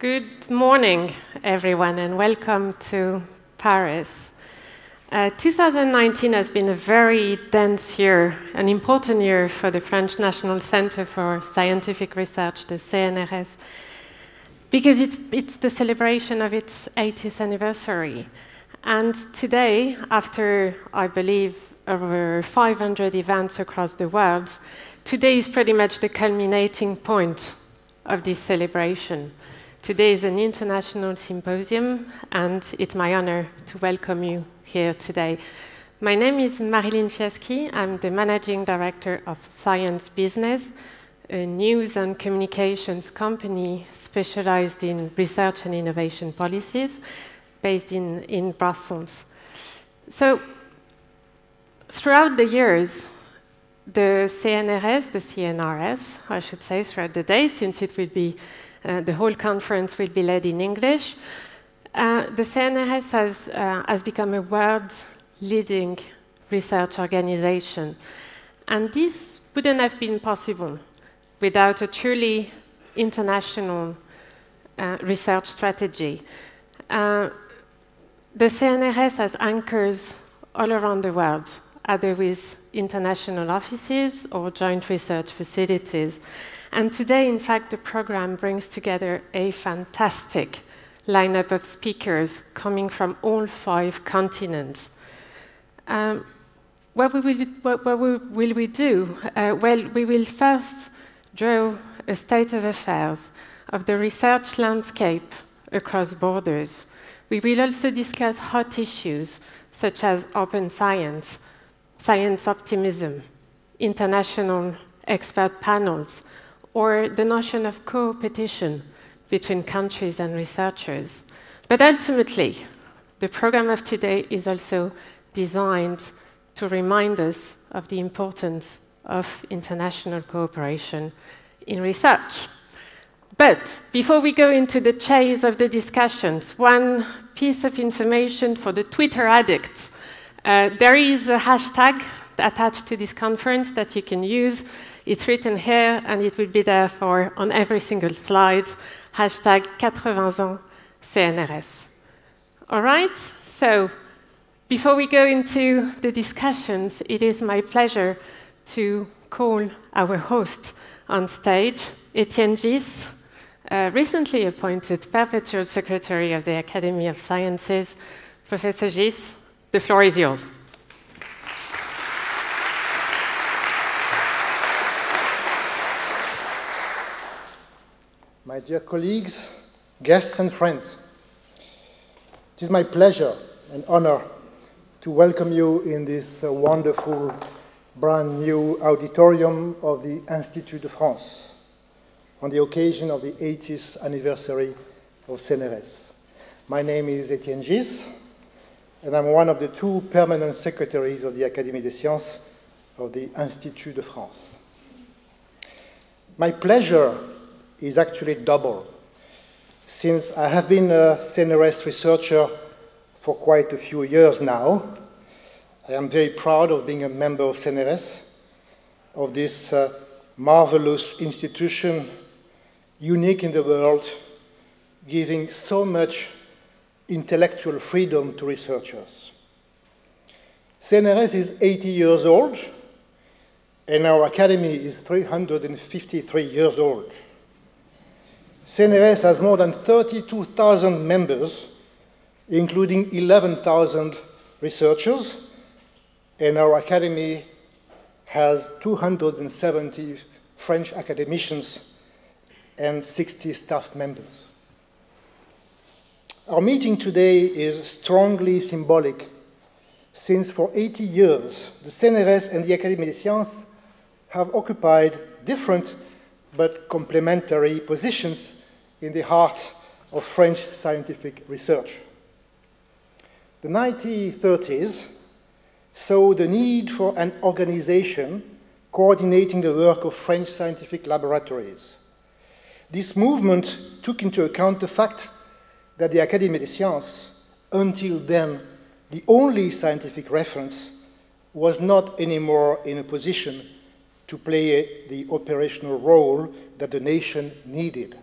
Good morning, everyone, and welcome to Paris. 2019 has been a very dense year, an important year for the French National Center for Scientific Research, the CNRS, because it's the celebration of its 80th anniversary. And today, after, I believe, over 500 events across the world, today is pretty much the culminating point of this celebration. Today is an international symposium, and it's my honor to welcome you here today. My name is Maryline Fiaschi. I'm the Managing Director of Science Business, a news and communications company specialized in research and innovation policies, based in Brussels. So, throughout the years, the CNRS, I should say, throughout the day, since it will be the whole conference will be led in English. The CNRS has become a world-leading research organization. And this wouldn't have been possible without a truly international research strategy. The CNRS has anchors all around the world, either with international offices or joint research facilities. And today, in fact, the program brings together a fantastic lineup of speakers coming from all 5 continents. What will we do? Well, we will first draw a state of affairs of the research landscape across borders. We will also discuss hot issues such as open science, science optimism, international expert panels, or the notion of co-opetition between countries and researchers. But ultimately, the program of today is also designed to remind us of the importance of international cooperation in research. But before we go into the chase of the discussions, one piece of information for the Twitter addicts. There is a hashtag attached to this conference that you can use. It's written here, and it will be there on every single slide, hashtag 80 ans CNRS. All right, so before we go into the discussions, it is my pleasure to call our host on stage, Etienne Ghys, recently appointed Perpetual Secretary of the Académie of Sciences. Professor Ghys, the floor is yours. My dear colleagues, guests and friends, it is my pleasure and honor to welcome you in this wonderful, brand new auditorium of the Institut de France on the occasion of the 80th anniversary of CNRS. My name is Etienne Ghys, and I'm one of the 2 permanent secretaries of the Académie des Sciences of the Institut de France. My pleasure is actually double, since I have been a CNRS researcher for quite a few years now. I am very proud of being a member of CNRS, of this marvelous institution, unique in the world, giving so much intellectual freedom to researchers. CNRS is 80 years old, and our academy is 353 years old. CNRS has more than 32,000 members, including 11,000 researchers, and our academy has 270 French academicians and 60 staff members. Our meeting today is strongly symbolic, since for 80 years, the CNRS and the Académie des Sciences have occupied different but complementary positions in the heart of French scientific research. The 1930s saw the need for an organization coordinating the work of French scientific laboratories. This movement took into account the fact that the Académie des Sciences, until then the only scientific reference, was not anymore in a position to play the operational role that the nation needed.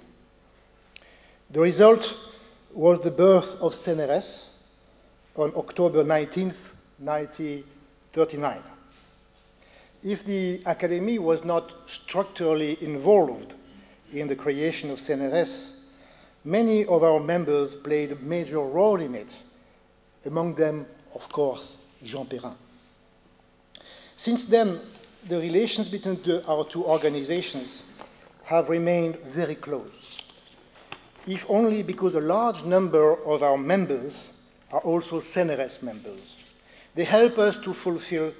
The result was the birth of CNRS on October 19th, 1939. If the Académie was not structurally involved in the creation of CNRS, many of our members played a major role in it, among them, of course, Jean Perrin. Since then, the relations between our two organizations have remained very close, if only because a large number of our members are also CNRS members. They help us to fulfill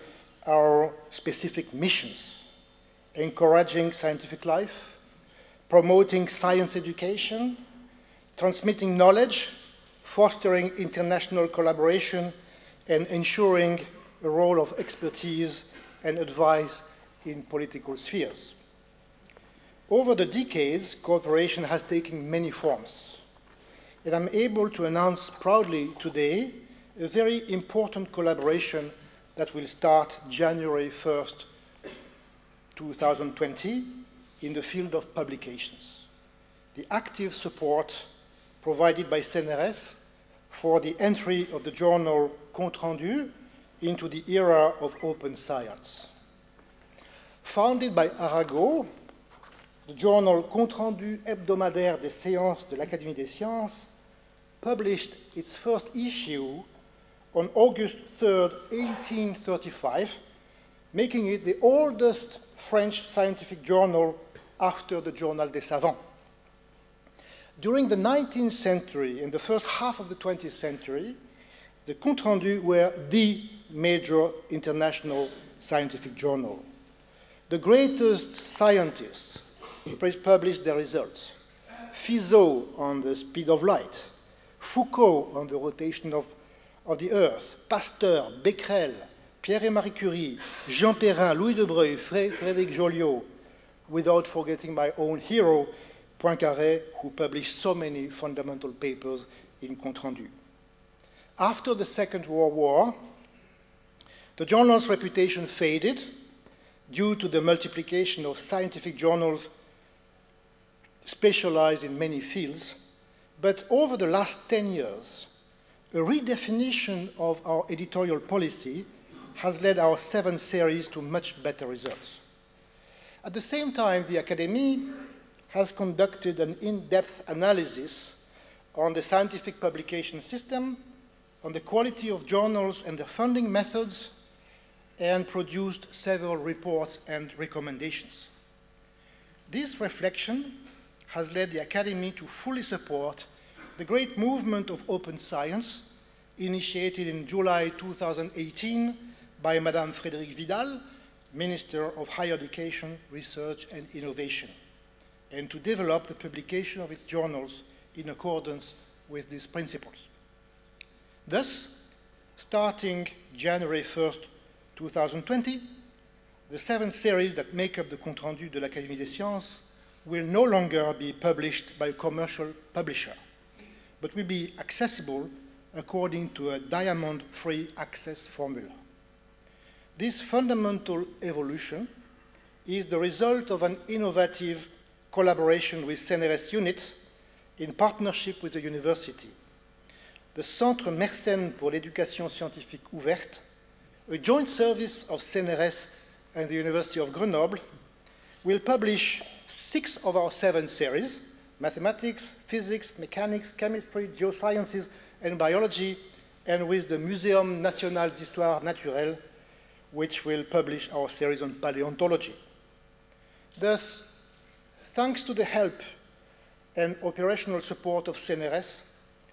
our specific missions, encouraging scientific life, promoting science education, transmitting knowledge, fostering international collaboration, and ensuring a role of expertise and advice in political spheres. Over the decades, cooperation has taken many forms, and I'm able to announce proudly today a very important collaboration that will start January 1st, 2020, in the field of publications. The active support provided by CNRS for the entry of the journal Compte Rendu into the era of open science. Founded by Arago, the journal Compte Rendu hebdomadaire des séances de l'Académie des sciences published its first issue on August 3rd, 1835, making it the oldest French scientific journal after the Journal des Savants. During the 19th century and the first half of the 20th century, the Compte Rendu were the major international scientific journal. The greatest scientists published their results. Fizeau on the speed of light, Foucault on the rotation of the Earth, Pasteur, Becquerel, Pierre et Marie Curie, Jean Perrin, Louis de Broglie, Frédéric Joliot, without forgetting my own hero, Poincaré, who published so many fundamental papers in Compte Rendu. After the Second World War, the journal's reputation faded due to the multiplication of scientific journals specialized in many fields, but over the last 10 years, a redefinition of our editorial policy has led our 7 series to much better results. At the same time, the Académie has conducted an in-depth analysis on the scientific publication system, on the quality of journals and their funding methods, and produced several reports and recommendations. This reflection has led the Académie to fully support the great movement of open science initiated in July 2018 by Madame Frédérique Vidal, Minister of Higher Education, Research and Innovation, and to develop the publication of its journals in accordance with these principles. Thus, starting January 1st, 2020, the 7 series that make up the Compte Rendu de l'Académie des Sciences will no longer be published by a commercial publisher, but will be accessible according to a diamond-free access formula. This fundamental evolution is the result of an innovative collaboration with CNRS units in partnership with the university. The Centre Mersenne pour l'éducation scientifique ouverte, a joint service of CNRS and the University of Grenoble, will publish 6 of our 7 series: mathematics, physics, mechanics, chemistry, geosciences, and biology, and with the Muséum National d'Histoire Naturelle, which will publish our series on paleontology. Thus, thanks to the help and operational support of CNRS,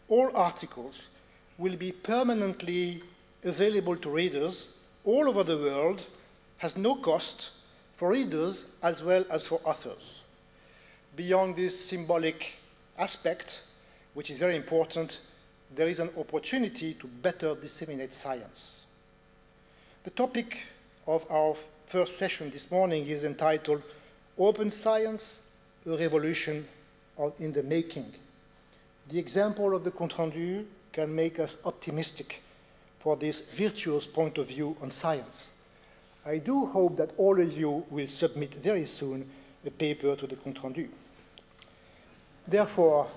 all articles will be permanently available to readers all over the world at no cost for readers as well as for authors. Beyond this symbolic aspect, which is very important, there is an opportunity to better disseminate science. The topic of our first session this morning is entitled Open Science, a Revolution in the Making. The example of the Compte Rendu can make us optimistic for this virtuous point of view on science. I do hope that all of you will submit very soon a paper to the Compte Rendu. Therefore,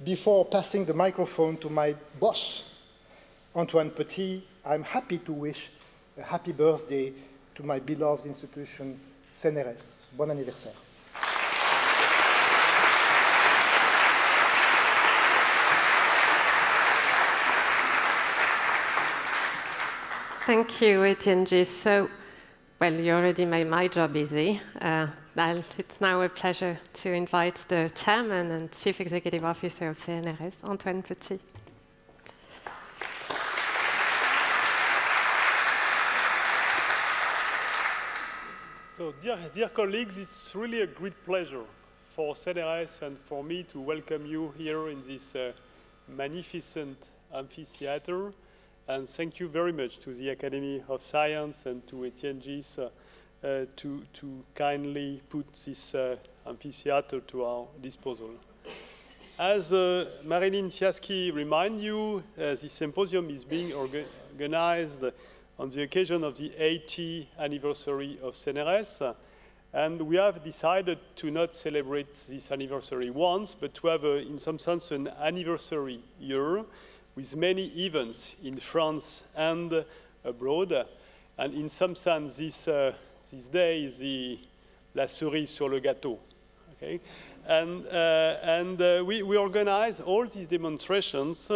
Before passing the microphone to my boss, Antoine Petit, I'm happy to wish a happy birthday to my beloved institution, CNRS. Bon anniversaire. Thank you, Etienne. So, well, you already made my job easy. It's now a pleasure to invite the Chairman and Chief Executive Officer of CNRS, Antoine Petit. So, dear colleagues, it's really a great pleasure for CNRS and for me to welcome you here in this magnificent amphitheater. And thank you very much to the Academy of Science and to Etienne Ghys to kindly put this amphitheater to our disposal. As Maryline Fiaschi reminded you, this symposium is being organized on the occasion of the 80th anniversary of CNRS. And we have decided to not celebrate this anniversary once, but to have, in some sense, an anniversary year with many events in France and abroad. And in some sense, this day is la cerise sur le gâteau. Okay? And we organize all these demonstrations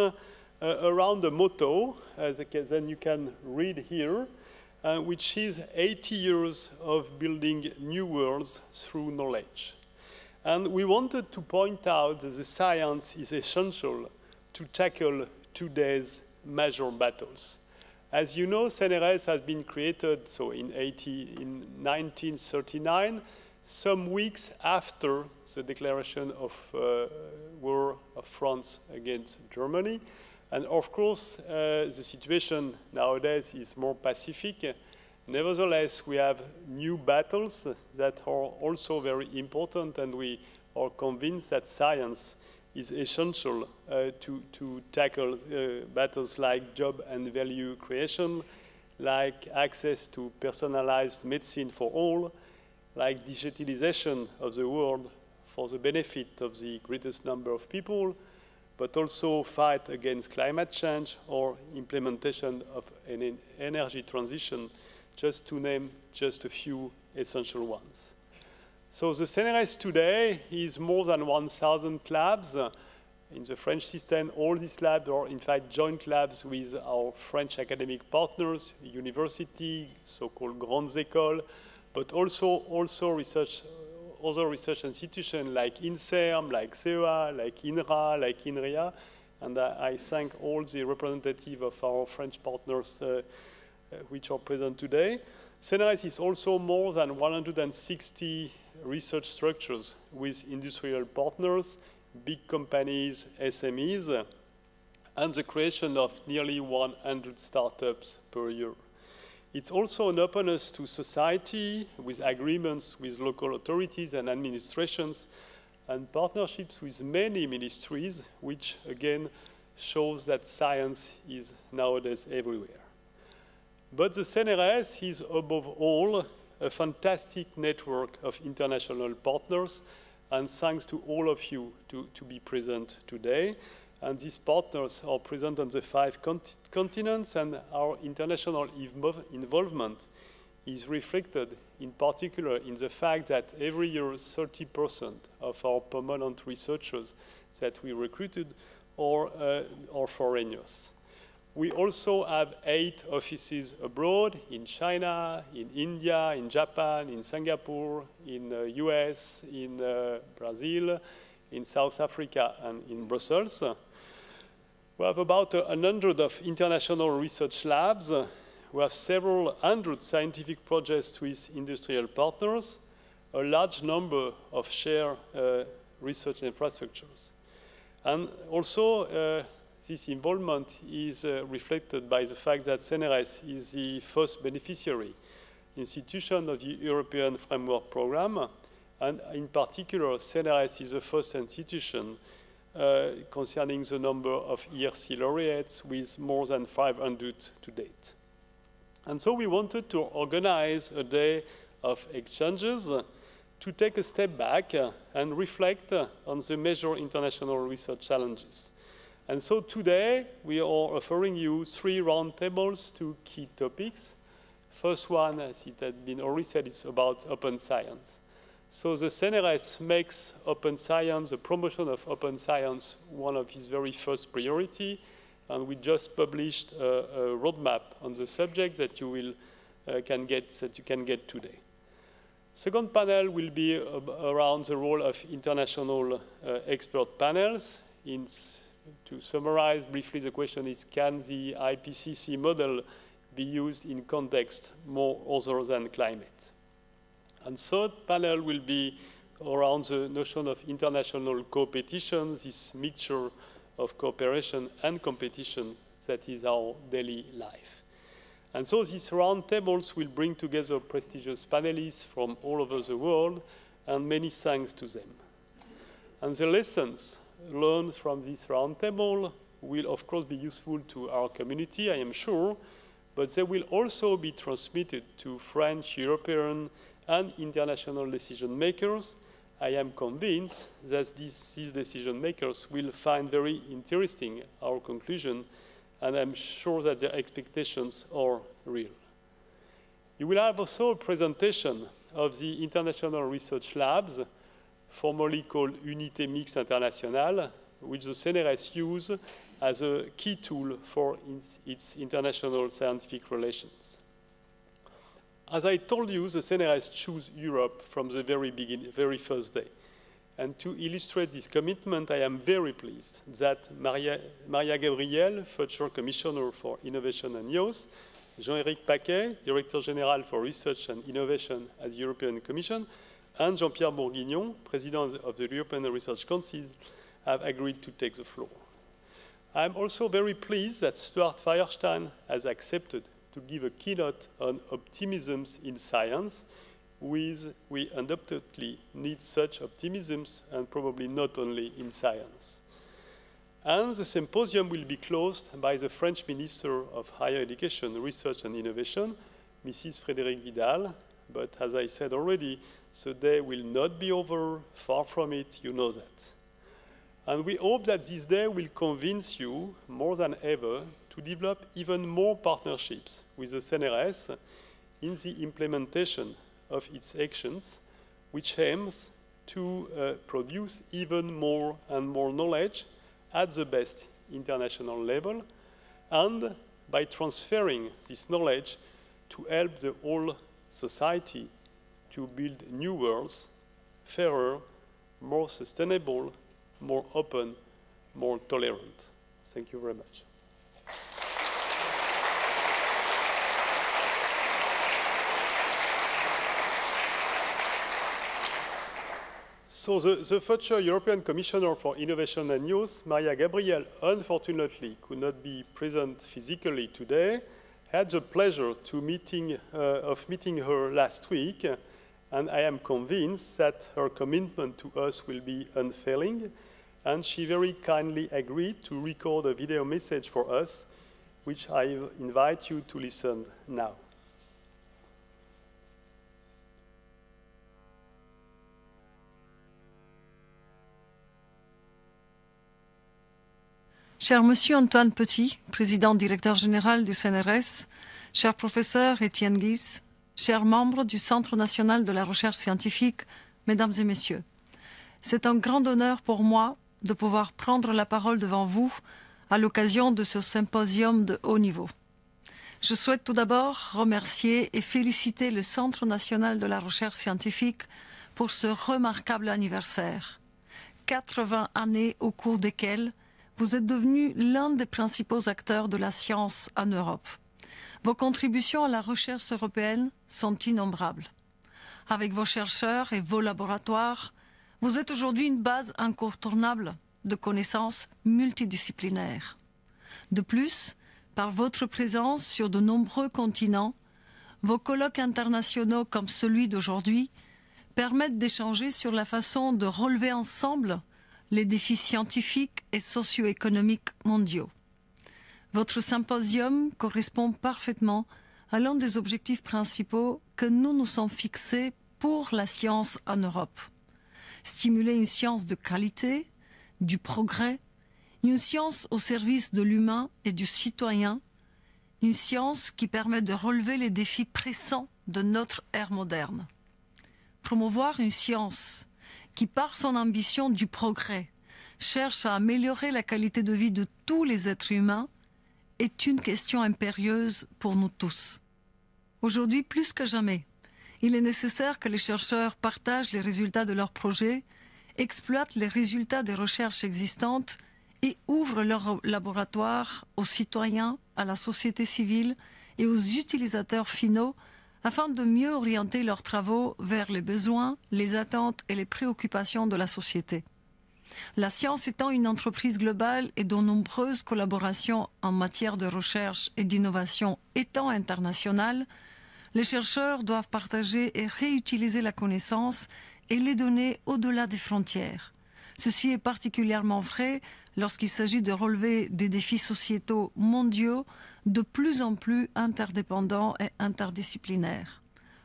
around the motto, as then you can read here, which is 80 years of building new worlds through knowledge. And we wanted to point out that the science is essential to tackle today's major battles. As you know, CNRS has been created in 1939, some weeks after the declaration of war of France against Germany. And of course, the situation nowadays is more pacific. Nevertheless, we have new battles that are also very important, and we are convinced that science is essential to tackle battles like job and value creation, like access to personalized medicine for all, like digitalization of the world for the benefit of the greatest number of people, but also fight against climate change or implementation of an energy transition, just to name just a few essential ones. So the CNRS today is more than 1,000 labs. In the French system, all these labs are in fact joint labs with our French academic partners, university, so-called grandes écoles, but also other research institutions like INSERM, like CEA, like INRA, like INRIA. And I thank all the representatives of our French partners which are present today. CNRS is also more than 160 research structures with industrial partners, big companies, SMEs, and the creation of nearly 100 startups per year. It's also an openness to society with agreements with local authorities and administrations and partnerships with many ministries, which again shows that science is nowadays everywhere. But the CNRS is above all a fantastic network of international partners, and thanks to all of you to be present today. And these partners are present on the 5 continents, and our international involvement is reflected in particular in the fact that every year 30% of our permanent researchers that we recruited are foreigners. We also have 8 offices abroad in China, in India, in Japan, in Singapore, in the US, in Brazil, in South Africa, and in Brussels. We have about 100 of international research labs. We have several hundred scientific projects with industrial partners, a large number of shared research infrastructures. And also, this involvement is reflected by the fact that CNRS is the first beneficiary institution of the European Framework Programme, and in particular, CNRS is the first institution concerning the number of ERC laureates, with more than 500 to date. And so we wanted to organize a day of exchanges to take a step back and reflect on the major international research challenges. And so today, we are offering you 3 roundtables to key topics. First one, as it had been already said, is about open science. So the CNRS makes open science, the promotion of open science, one of its very first priority, and we just published a roadmap on the subject that you can get today. Second panel will be around the role of international expert panels. To summarize briefly, the question is, can the IPCC model be used in context more other than climate? And third panel will be around the notion of international competition, this mixture of cooperation and competition that is our daily life. And so these roundtables will bring together prestigious panelists from all over the world, and many thanks to them. And the lessons learned from this roundtable will, of course, be useful to our community, I am sure, but they will also be transmitted to French, European, and international decision makers. I am convinced that these decision makers will find very interesting our conclusion, and I'm sure that their expectations are real. You will have also a presentation of the International Research Labs, formerly called Unité Mixte Internationale, which the CNRS uses as a key tool for its international scientific relations. As I told you, the CNRS chose Europe from the very first day. And to illustrate this commitment, I am very pleased that Mariya Gabriel, Future Commissioner for Innovation and Youth, Jean-Éric Paquet, Director General for Research and Innovation at the European Commission, and Jean-Pierre Bourguignon, President of the European Research Council, have agreed to take the floor. I am also very pleased that Stuart Firestein has accepted to give a keynote on optimisms in science. We undoubtedly need such optimisms, and probably not only in science. And the symposium will be closed by the French Minister of Higher Education, Research and Innovation, Mrs. Frédérique Vidal. But as I said already, the day will not be over, far from it, you know that. And we hope that this day will convince you, more than ever, to develop even more partnerships with the CNRS in the implementation of its actions, which aims to produce even more and more knowledge at the best international level, and by transferring this knowledge to help the whole society to build new worlds, fairer, more sustainable, more open, more tolerant. Thank you very much. So the future European Commissioner for Innovation and Youth, Mariya Gabriel, unfortunately could not be present physically today. Had the pleasure of meeting her last week, and I am convinced that her commitment to us will be unfailing, and she very kindly agreed to record a video message for us, which I invite you to listen now. Cher Monsieur Antoine Petit, Président Directeur Général du CNRS, cher Professeur Etienne Ghys, chers membres du Centre national de la recherche scientifique, Mesdames et Messieurs, c'est un grand honneur pour moi de pouvoir prendre la parole devant vous à l'occasion de ce symposium de haut niveau. Je souhaite tout d'abord remercier et féliciter le Centre national de la recherche scientifique pour ce remarquable anniversaire. 80 années au cours desquelles vous êtes devenu l'un des principaux acteurs de la science en Europe. Vos contributions à la recherche européenne sont innombrables. Avec vos chercheurs et vos laboratoires, vous êtes aujourd'hui une base incontournable de connaissances multidisciplinaires. De plus, par votre présence sur de nombreux continents, vos colloques internationaux comme celui d'aujourd'hui permettent d'échanger sur la façon de relever ensemble les défis scientifiques et socio-économiques mondiaux. Votre symposium correspond parfaitement à l'un des objectifs principaux que nous nous sommes fixés pour la science en Europe. Stimuler une science de qualité, du progrès, une science au service de l'humain et du citoyen, une science qui permet de relever les défis pressants de notre ère moderne. Promouvoir une science qui, par son ambition du progrès, cherche à améliorer la qualité de vie de tous les êtres humains est une question impérieuse pour nous tous. Aujourd'hui, plus que jamais, il est nécessaire que les chercheurs partagent les résultats de leurs projets, exploitent les résultats des recherches existantes et ouvrent leurs laboratoires aux citoyens, à la société civile et aux utilisateurs finaux afin de mieux orienter leurs travaux vers les besoins, les attentes et les préoccupations de la société. La science étant une entreprise globale et dont nombreuses collaborations en matière de recherche et d'innovation étant internationales, les chercheurs doivent partager et réutiliser la connaissance et les données au-delà des frontières. Ceci est particulièrement vrai lorsqu'il s'agit de relever des défis sociétaux mondiaux de plus en plus interdépendants et interdisciplinaires.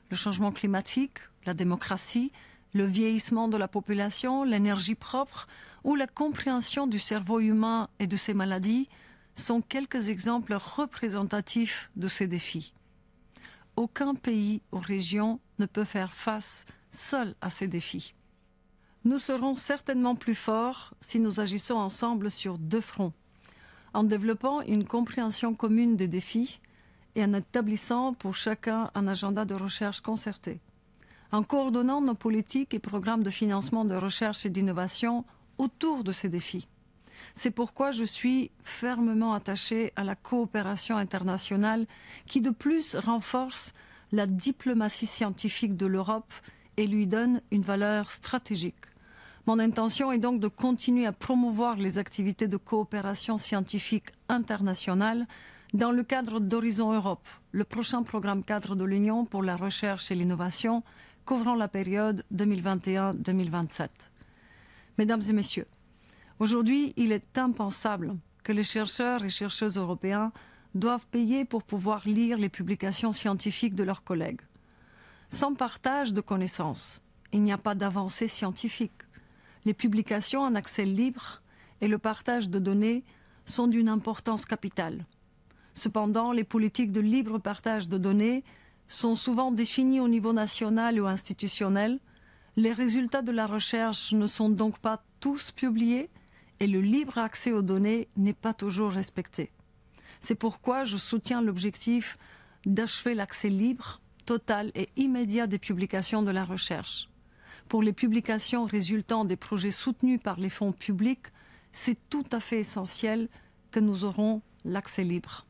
Le changement climatique, la démocratie, le vieillissement de la population, l'énergie propre ou la compréhension du cerveau humain et de ses maladies sont quelques exemples représentatifs de ces défis. Aucun pays ou région ne peut faire face seul à ces défis. Nous serons certainement plus forts si nous agissons ensemble sur deux fronts, en développant une compréhension commune des défis et en établissant pour chacun un agenda de recherche concerté, en coordonnant nos politiques et programmes de financement de recherche et d'innovation autour de ces défis. C'est pourquoi je suis fermement attachée à la coopération internationale qui de plus renforce la diplomatie scientifique de l'Europe et lui donne une valeur stratégique. Mon intention est donc de continuer à promouvoir les activités de coopération scientifique internationale dans le cadre d'Horizon Europe, le prochain programme cadre de l'Union pour la recherche et l'innovation couvrant la période 2021-2027. Mesdames et messieurs, aujourd'hui, il est impensable que les chercheurs et chercheuses européens doivent payer pour pouvoir lire les publications scientifiques de leurs collègues. Sans partage de connaissances, il n'y a pas d'avancée scientifique. Les publications en accès libre et le partage de données sont d'une importance capitale. Cependant, les politiques de libre partage de données sont souvent définies au niveau national ou institutionnel. Les résultats de la recherche ne sont donc pas tous publiés et le libre accès aux données n'est pas toujours respecté. C'est pourquoi je soutiens l'objectif d'achever l'accès libre, total et immédiat des publications de la recherche. Pour les publications résultant des projets soutenus par les fonds publics, c'est tout à fait essentiel que nous aurons l'accès libre.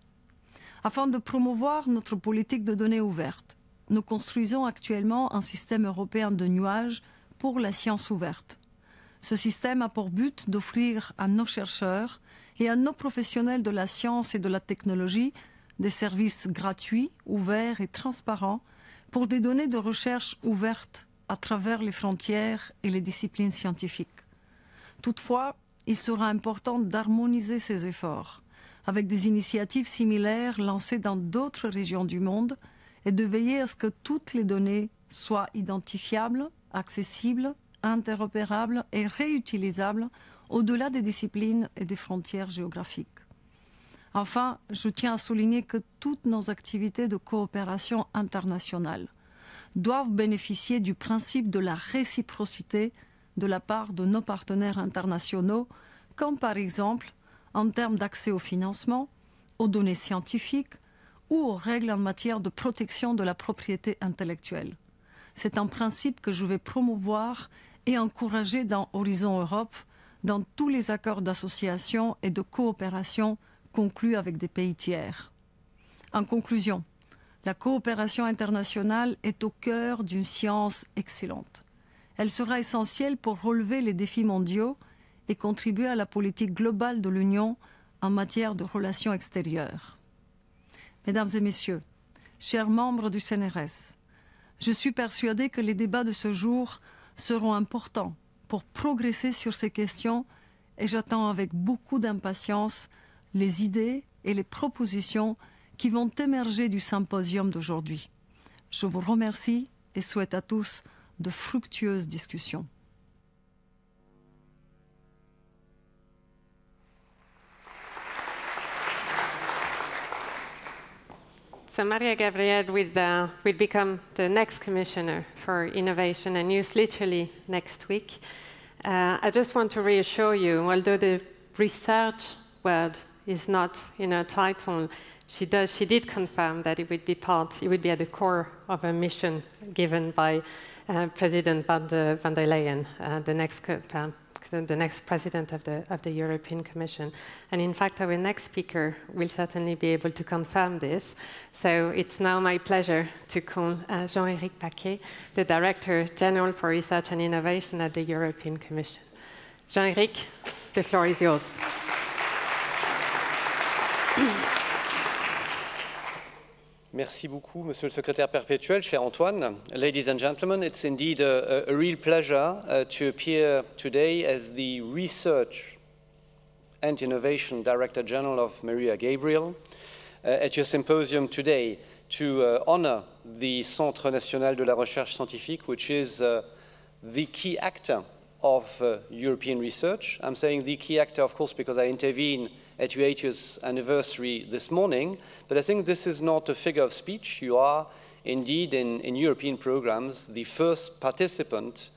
Afin de promouvoir notre politique de données ouvertes, nous construisons actuellement un système européen de nuages pour la science ouverte. Ce système a pour but d'offrir à nos chercheurs et à nos professionnels de la science et de la technologie des services gratuits, ouverts et transparents pour des données de recherche ouvertes à travers les frontières et les disciplines scientifiques. Toutefois, il sera important d'harmoniser ces efforts avec des initiatives similaires lancées dans d'autres régions du monde et de veiller à ce que toutes les données soient identifiables, accessibles, interopérables et réutilisables au-delà des disciplines et des frontières géographiques. Enfin, je tiens à souligner que toutes nos activités de coopération internationale doivent bénéficier du principe de la réciprocité de la part de nos partenaires internationaux, comme par exemple en termes d'accès au financement, aux données scientifiques ou aux règles en matière de protection de la propriété intellectuelle. C'est un principe que je vais promouvoir et encourager dans Horizon Europe, dans tous les accords d'association et de coopération conclus avec des pays tiers. En conclusion, la coopération internationale est au cœur d'une science excellente. Elle sera essentielle pour relever les défis mondiaux et contribuer à la politique globale de l'Union en matière de relations extérieures. Mesdames et messieurs, chers membres du CNRS, je suis persuadée que les débats de ce jour seront importants pour progresser sur ces questions et j'attends avec beaucoup d'impatience les idées et les propositions qui vont émerger du symposium d'aujourd'hui. Je vous remercie et souhaite à tous de fructueuses discussions. So Mariya Gabriel will become the next commissioner for innovation and youth literally next week. I just want to reassure you, although the research word is not in her title, she did confirm that it would be at the core of a mission given by President van der Leyen, the next president of the European Commission. And in fact, our next speaker will certainly be able to confirm this. So it's now my pleasure to call Jean-Éric Paquet, the Director General for Research and Innovation at the European Commission. Jean-Éric, the floor is yours. Merci beaucoup, Monsieur le Secrétaire Perpetuel, cher Antoine. Ladies and gentlemen, it's indeed a real pleasure to appear today as the Research and Innovation Director General of Mariya Gabriel at your symposium today to honor the Centre National de la Recherche Scientifique, which is the key actor of European research. I'm saying the key actor, of course, because I intervene at your 80th anniversary this morning, but I think this is not a figure of speech. You are indeed in European programs the first participant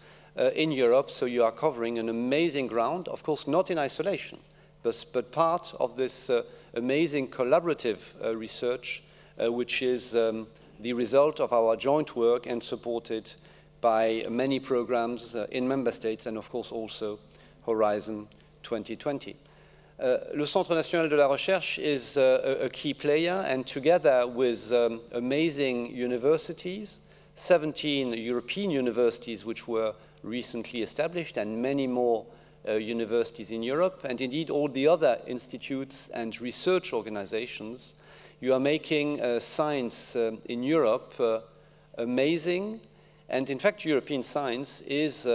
in Europe, so you are covering an amazing ground, of course not in isolation, but part of this amazing collaborative research, which is the result of our joint work and supported by many programs in member states and of course also Horizon 2020. Le Centre National de la Recherche is a key player, and together with amazing universities, 17 European universities which were recently established and many more universities in Europe, and indeed all the other institutes and research organizations, you are making science in Europe amazing. And in fact, European science is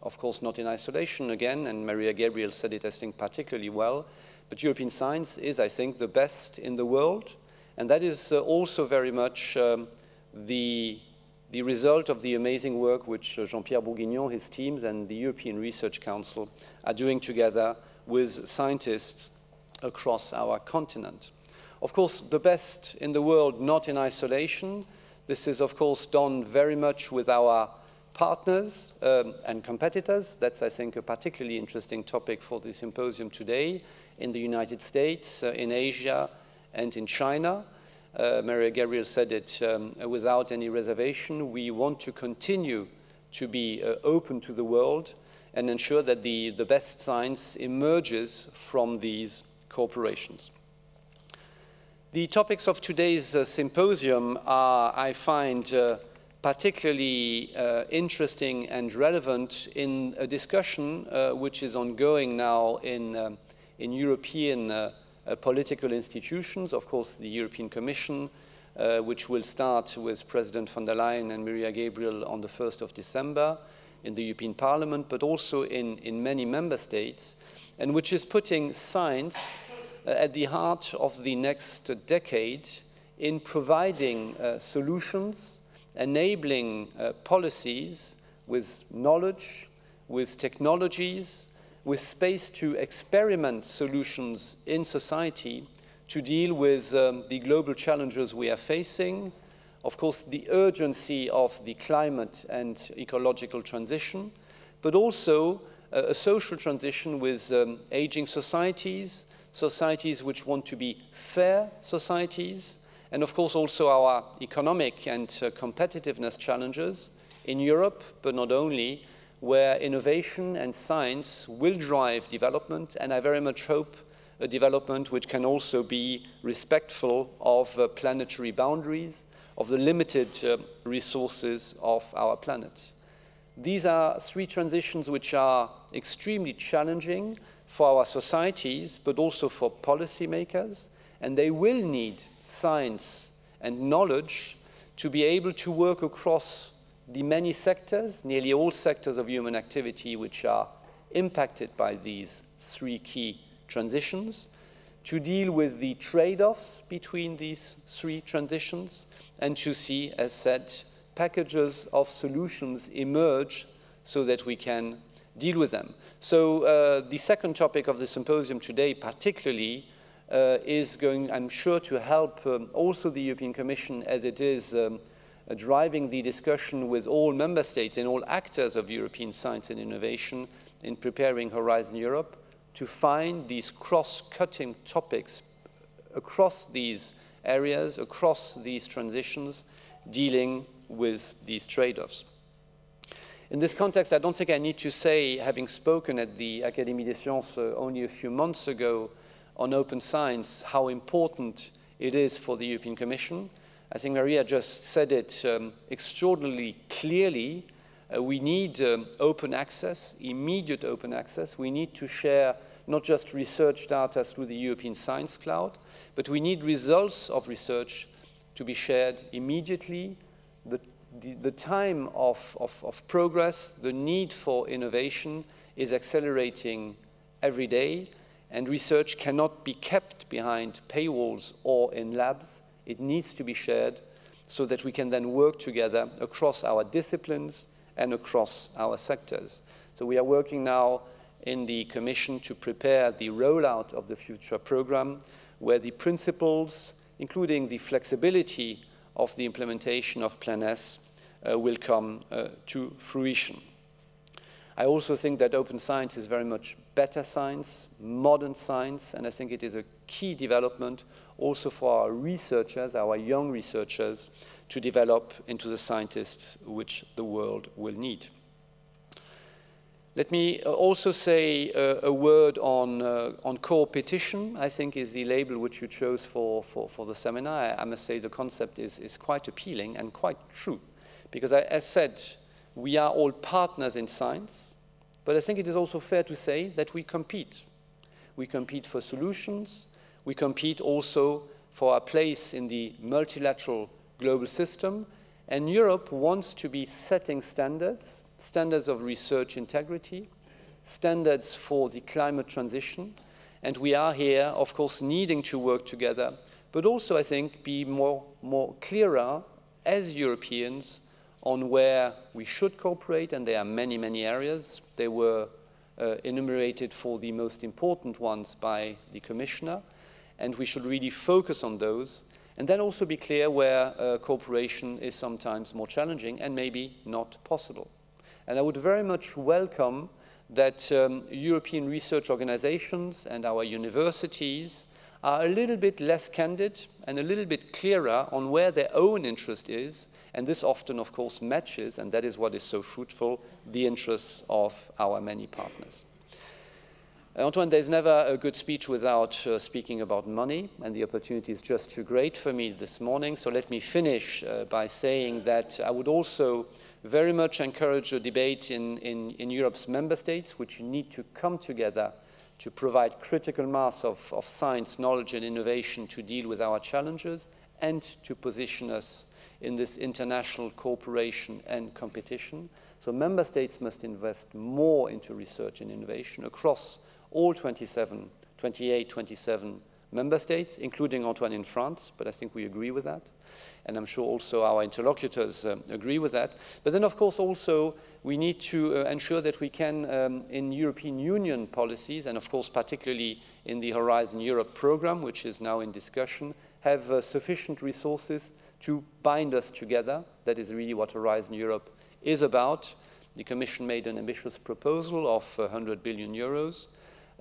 of course not in isolation again, and Mariya Gabriel said it, I think, particularly well, but European science is, I think, the best in the world, and that is also very much the result of the amazing work which Jean-Pierre Bourguignon, his teams, and the European Research Council are doing together with scientists across our continent. Of course, the best in the world, not in isolation. This is, of course, done very much with our partners and competitors. That's, I think, a particularly interesting topic for the symposium today, in the United States, in Asia, and in China. Mariya Gabriel said it without any reservation. We want to continue to be open to the world and ensure that the best science emerges from these corporations. The topics of today's symposium are, I find, particularly interesting and relevant in a discussion which is ongoing now in European political institutions. Of course, the European Commission, which will start with President von der Leyen and Mariya Gabriel on the 1st of December, in the European Parliament, but also in many member states, and which is putting science at the heart of the next decade in providing solutions, enabling policies with knowledge, with technologies, with space to experiment solutions in society to deal with the global challenges we are facing. Of course, the urgency of the climate and ecological transition, but also a social transition with aging societies, societies which want to be fair societies, and of course also our economic and competitiveness challenges in Europe, but not only, where innovation and science will drive development, and I very much hope a development which can also be respectful of planetary boundaries, of the limited resources of our planet. These are three transitions which are extremely challenging for our societies, but also for policymakers, and they will need science and knowledge to be able to work across the many sectors, nearly all sectors of human activity which are impacted by these three key transitions, to deal with the trade-offs between these three transitions, and to see, as said, packages of solutions emerge so that we can deal with them. So the second topic of the symposium today particularly is going, I'm sure, to help also the European Commission as it is driving the discussion with all member states and all actors of European science and innovation in preparing Horizon Europe to find these cross-cutting topics across these areas, across these transitions, dealing with these trade-offs. In this context, I don't think I need to say, having spoken at the Académie des Sciences only a few months ago on open science, how important it is for the European Commission. I think Mariya just said it extraordinarily clearly. We need open access, immediate open access. We need to share not just research data through the European Science Cloud, but we need results of research to be shared immediately. The time of progress, the need for innovation is accelerating every day, and research cannot be kept behind paywalls or in labs. It needs to be shared so that we can then work together across our disciplines and across our sectors. So we are working now in the Commission to prepare the rollout of the future program, where the principles, including the flexibility of the implementation of Plan S, will come to fruition. I also think that open science is very much better science, modern science, and I think it is a key development also for our researchers, our young researchers, to develop into the scientists which the world will need. Let me also say a word on co-petition, I think is the label which you chose for the seminar. I must say the concept is quite appealing and quite true, because as said, we are all partners in science, but I think it is also fair to say that we compete. We compete for solutions, we compete also for our place in the multilateral global system, and Europe wants to be setting standards, standards of research integrity, standards for the climate transition, and we are here, of course, needing to work together, but also, I think, be more clearer as Europeans on where we should cooperate, and there are many, many areas. They were enumerated for the most important ones by the Commissioner, and we should really focus on those, and then also be clear where cooperation is sometimes more challenging and maybe not possible. And I would very much welcome that European research organizations and our universities are a little bit less candid and a little bit clearer on where their own interest is, and this often, of course, matches, and that is what is so fruitful, the interests of our many partners. Antoine, there's never a good speech without speaking about money, and the opportunity is just too great for me this morning, so let me finish by saying that I would also very much encourage a debate in Europe's member states, which need to come together to provide critical mass of science, knowledge, and innovation to deal with our challenges and to position us in this international cooperation and competition. So member states must invest more into research and innovation across all 28, 27 member states, including Antoine in France, but I think we agree with that. And I'm sure also our interlocutors agree with that. But then, of course, also we need to ensure that we can, in European Union policies, and of course particularly in the Horizon Europe program, which is now in discussion, have sufficient resources to bind us together. That is really what Horizon Europe is about. The Commission made an ambitious proposal of 100 billion euros.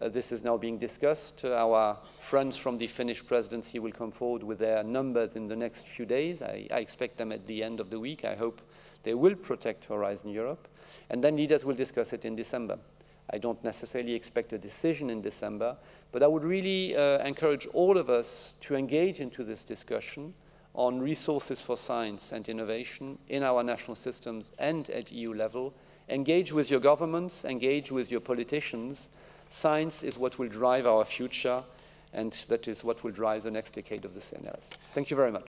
This is now being discussed. Our friends from the Finnish presidency will come forward with their numbers in the next few days. I expect them at the end of the week. I hope they will protect Horizon Europe. And then leaders will discuss it in December. I don't necessarily expect a decision in December, but I would really encourage all of us to engage into this discussion on resources for science and innovation in our national systems and at EU level. Engage with your governments, engage with your politicians. Science is what will drive our future, and that is what will drive the next decade of the CNRS. Thank you very much.